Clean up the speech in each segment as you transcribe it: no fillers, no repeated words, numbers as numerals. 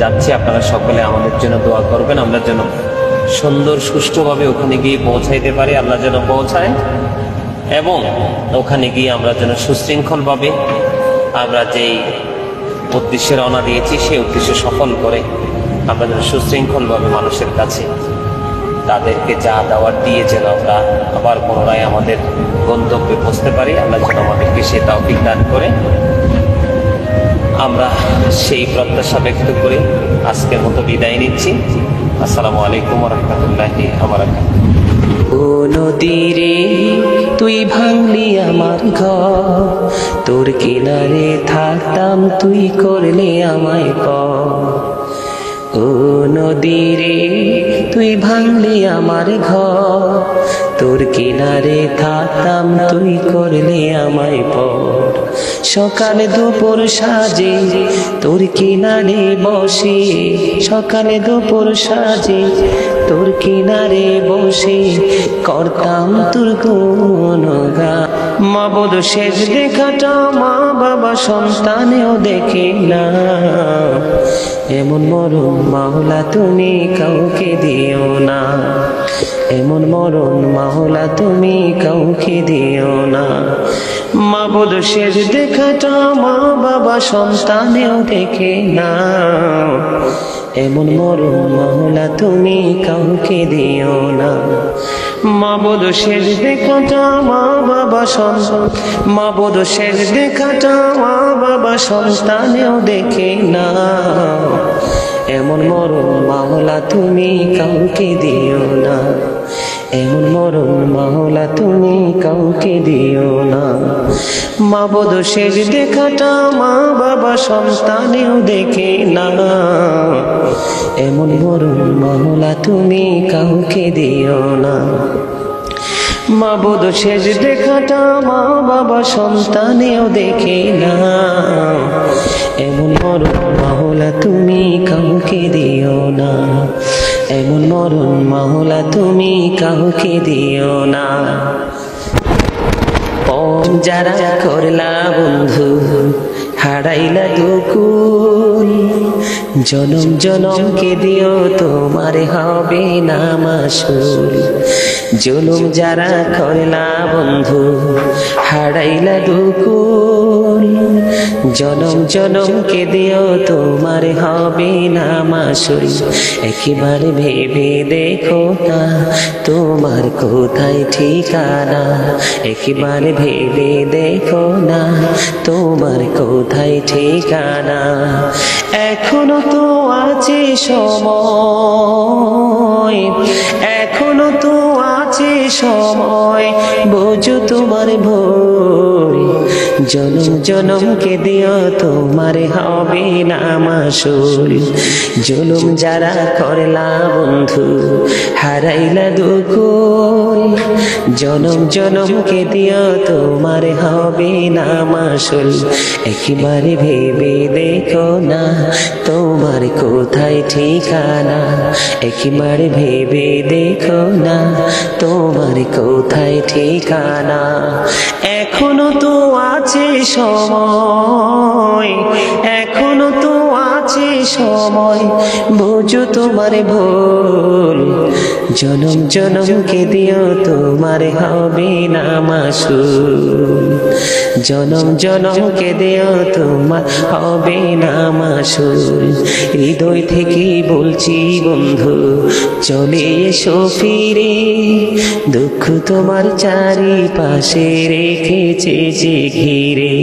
যাচ্ছি, আপনারা সকলে আমাদের জন্য দোয়া করবেন, আমরা যেন সুন্দর সুষ্ঠুভাবে ওখানে গিয়ে পৌঁছাইতে পারি, আল্লাহ যেন পৌঁছায়, এবং ওখানে গিয়ে আমরা যেন সুশৃঙ্খলভাবে আমরা যেই উদ্দেশ্যে রওনা দিয়েছি সেই উদ্দেশ্য সফল করে আমরা যেন সুশৃঙ্খলভাবে মানুষের কাছে তাদেরকে যা দেওয়ার দিয়ে যেন আমরা আবার পুনরায় আমাদের গন্তব্যে পৌঁছতে পারি। আল্লাহ যেন আমাদেরকে সে তৌফিক দান করে। আমরা সেই প্রত্যাশা ব্যক্ত করে আজকের মতো বিদায় নিচ্ছি। আসসালামু আলাইকুম ওয়া রাহমাতুল্লাহি ওয়া বারাকাতুহু। ও নদীরে তুই ভাঙলি আমার ঘর, তোর কিনারে থাকতাম তুই করলে আমায় পর। ও নদীরে তুই ভাঙলি আমার ঘর, তোর কিনারে থাকতাম তুই করলে আমায় পর। সকালে দুপুর সাজে তোর কিনারে বসে, সকালে দুপুর সাজে তোর কিনারে বসে করতাম তোর গুণগান। মাবুদ শেষ দেখাটা মা বাবা সন্তানেও দেখে না, এমন মরণ মাওলা তুমি কাউকে দিও না, এমন মরণ মাওলা তুমি কাউকে দিও না। মাবুদ শেষ দেখাটা মা বাবা সন্তানেও দেখে না, এমন মরণ মাওলা তুমি কাউকে দিও না। মাবুদ শেষ দেখাটা মা বাবা সন্তান, মাবুদ শেষ দেখাটা মা বাবা সন্তানেও দেখে না, এমন মরণ মাওলা তুমি কাউকে দিও না, এমন মরণ মাওলা তুমি কাউকে দিও না। মাবুদ শেষ দেখাটা মা বাবা সন্তানেও দেখে না, এমন মরণ মাওলা তুমি কাউকে দিও না। মাবুদ শেষ দেখাটা মা বাবা সন্তানেও দেখে না, এমন মরণ মাওলা তুমি কাউকে দিও না, এমন মরণ মাওলা তুমি কাউকে দিও না। যারা করলা বন্ধু হারাইলা দুকুল, জনম জনমকে দিও তোমার হবে না মাসুল। জুলুম যারা করলা বন্ধু হারাইলা দুকুল, জনম জনমকে দিও তোমার হবে না মাসুল। একেবারে ভেবে দেখো না তোমার কোথায় ঠিকানা, একেবারে ভেবে দেখো না তোমার কোথায় ঠিকানা। এখনো তো আছে সময়, এখনো তো আছে সময়, বোঝো তোমার ভুল। জনম জনমকে দিও তোমার হবে না মাসুল। জুলুম যারা করলা বন্ধু হারাইলা দুকুল, জনম জনমকে দিও তোমার হবে না মাসুল। একেবারে ভেবে দেখো না তোমার কোথায় ঠিকানা, একেবারে ভেবে দেখো না তোমার কোথায় ঠিকানা। এখনো তো আছে সময়, এখনো তো আছে সময়, বোঝো তোমার ভুল। জনম জনমকে দিও তোমার হবে না মাসুল, জনম জনমকে দিও তোমার হবে না মাসুল। হৃদয় থেকে বলছি বন্ধু চলে এসো ফিরে, দুঃখ তোমার চারিপাশে রেখেছে যে ঘিরে।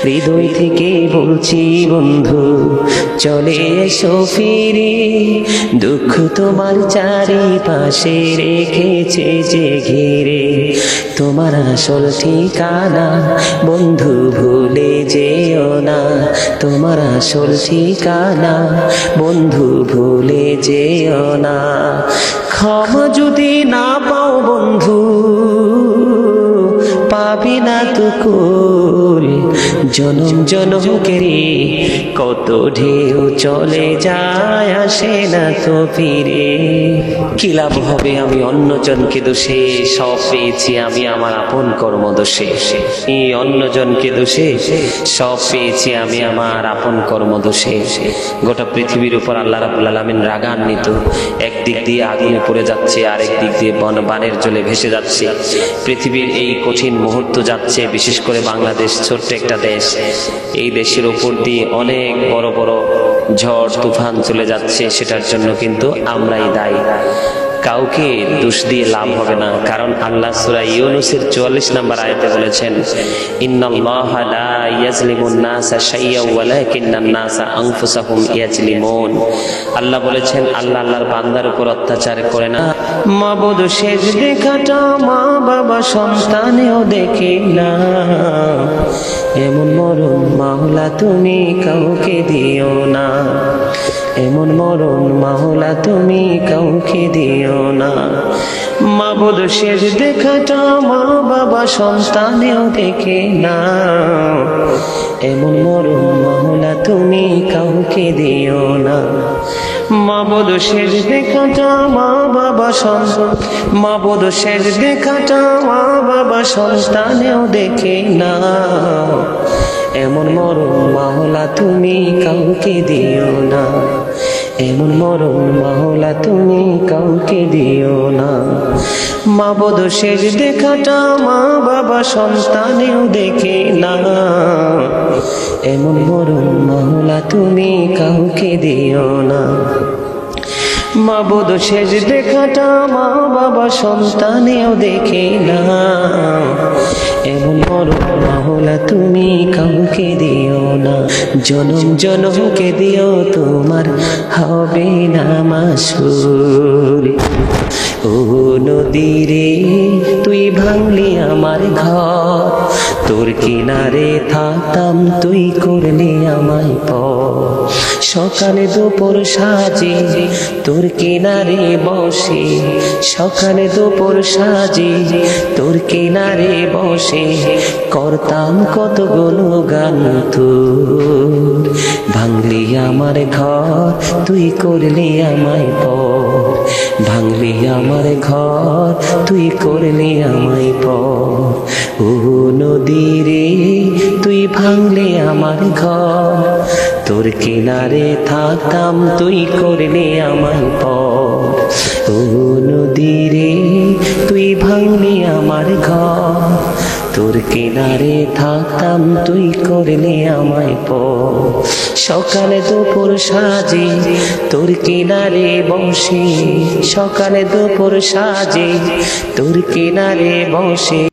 হৃদয় থেকে বলছি বন্ধু চলে এসো ফিরে, দুঃখ তোমার চারিপাশে রেখেছে যে ঘিরে। তোমার আসল ঠিকানা বন্ধু ভুলে যেও না, তোমার আসল ঠিকানা বন্ধু ভুলে যেও না। ক্ষমা যদি না পাও বন্ধু পাবি না তো কুল। জনম জনমকে কত ঢেউ চলে যায় আসে না তো ফিরে। কি লাভ হবে আমি অন্যজনকে দোষে, সব পেয়েছি আমি আমার আপন কর্ম দোষে। এই অন্যজনকে দোষে, সব পেয়েছি আমি আমার আপন কর্ম দোষে। গোটা পৃথিবীর উপর আল্লাহ রাব্বুল আলামিন রাগান্বিত। একদিক দিয়ে আগুনে পড়ে যাচ্ছে, আরেক দিক দিয়ে বানের জলে ভেসে যাচ্ছে। পৃথিবীর এই কঠিন মুহূর্ত যাচ্ছে, বিশেষ করে বাংলাদেশ ছোট্ট একটা দেশ, এই দেশের উপর দিয়ে অনেক বড় বড় ঝড় তুফান চলে যাচ্ছে। সেটার জন্য কিন্তু আমরাই দায়ী। কাউকে দোষ দিয়ে লাভ হবে না, কারণ আল্লাহ সূরা ইউনূসের 44 নম্বর আয়াতে বলেছেন, ইন্নাল্লাহা লা ইয়াজলিমুন নাসা শাইয়্যান ওয়ালাকিন্নান নাসা আনফুসাহুম ইয়াজলিমুন। আল্লাহ বলেছেন, আল্লাহ আল্লাহর বান্দার উপর অত্যাচার করে না। মাবুদ শেষ দেখাটা মা বাবা সন্তানেও দেখে না, এমন মরণ মাওলা তুমি কাউকে দিও না, এমন মরণ মাওলা তুমি কাউকে দিও না। মাবুদ শেষ দেখাটা মা বাবা সন্তানেও দেখে না, এমন মরণ মাওলা তুমি কাউকে দিও না। মাবুদ শেষ দেখাটা মা বাবা সন্তান, মাবুদ শেষ দেখাটা মা বাবা সন্তানেও দেখে না, এমন মরণ মাওলা তুমি কাউকে দিও না, এমন মরণ মাওলা তুমি কাউকে দিও না। মাবুদ শেষ দেখাটা মা বাবা সন্তানেও দেখে না, এমন মরণ মাওলা তুমি কাউকে দিও না। মাবুদ শেষ দেখাটা মা বাবা সন্তানেও দেখে না, এমন মরণ মাওলা তুমি কাউকে দিও না। জনম জনমকে দিও তোমার হবে না মাসুল। ও নদী রে তুই ভাঙলি আমার ঘর, তোর কিনারে থাকতাম তুই করলি আমায় পর। সকালে দুপুর সাজে তোর কিনারে বসে, সকালে দুপুর সাজে তোর কিনারে বসে করতাম কতগুলো গান তোর। ভাঙলি আমার ঘর তুই করলি আমায় পর, ভাঙলি আমার ঘর তুই করলি আমায় পর। ও নদী রে তুই ভাঙলি আমার ঘর, তোর কিনারে থাকতাম তুই করলি আমায় পর। ও নদী রে তুই ভাঙলি আমার ঘর, তোর কিনারে থাকতাম তুই করলি আমায় পর। সকালে দুপুর সাজে তোর কিনারে বসে, সকালে দুপুর সাজে তোর কিনারে বসে